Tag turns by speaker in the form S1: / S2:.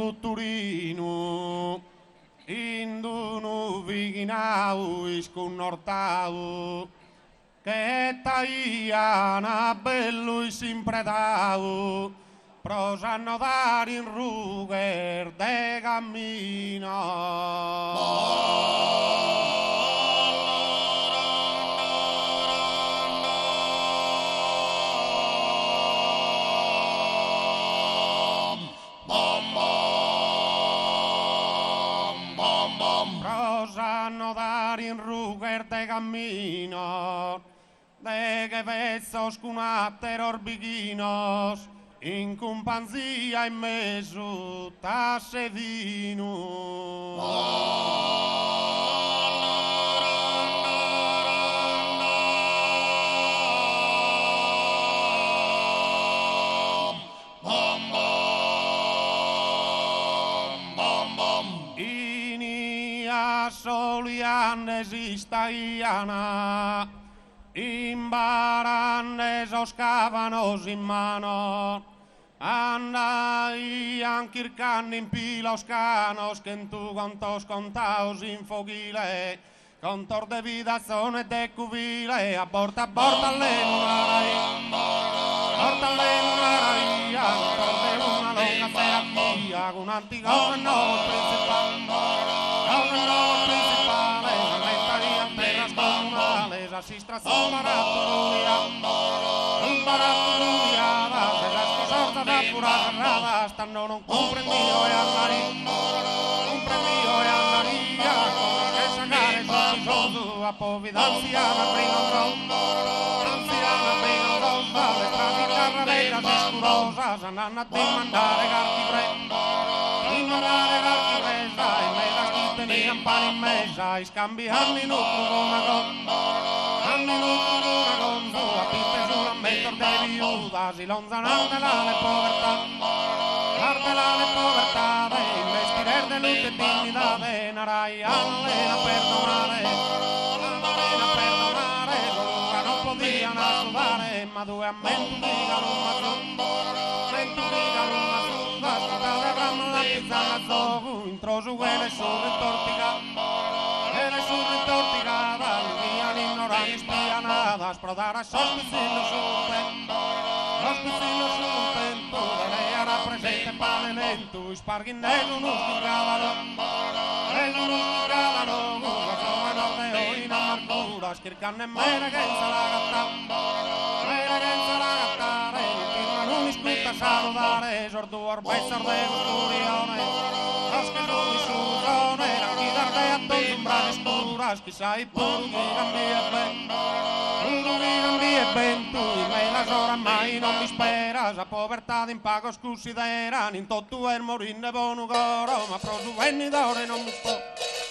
S1: futturino, induno viginau isconnortau, che taiana bello isimpredau, prosanno dar in ruger de cammino. Prosanno dar in ruger de cammino, de che vezos cunatter orbiginos, in companzia in mezzo tassedino. Soliannes istaiana, imbarannes os cavanos in mano, andaian kircan in pila os canos, que en tu contos contaos in fogile, contor de vida zone de cubile, a borta l'enunarai, porta l'enunarai, a contor de una longa terapia, con un antico nuovo principale, Sistra somaraturia, un baratturia, se las cosas da pura rada, stanno non comprendio e andari, comprendio e andaria, che sagare tutto a povida anziana prima rosa, le strade carravera sicurosas, andando a demandare ignorare garchi presa, e me la teniam pan in mesa, e scambiarmi nucleo con una gomma. A pinte sulla mentor de viudas y lonzanar de la povertà, de investirer de luz de dignidad, de naraiarle la perdonare, non podían asudare, ma due a menturigano una zunga, scattate avranno la pizza a zogu, introsu e le surre intorticata, spianadas, pro dar a sospicinos un tempo, de lei era presente pane lento, sparghinello non stigravano, la giovane ordeo in amargura, schircanne mera che la gattare, non mi scutta salutare, sordu orbezza ordeo sturione, rosche giuni su zone, la chitarre a tutti un brano scuras, chissà i purghi e ben tu, me las horas mai non mi speras, a povertà d'impago scusideran, in tutto il morin de buon ugoro, ma pro juvenni d'ore non mi spo.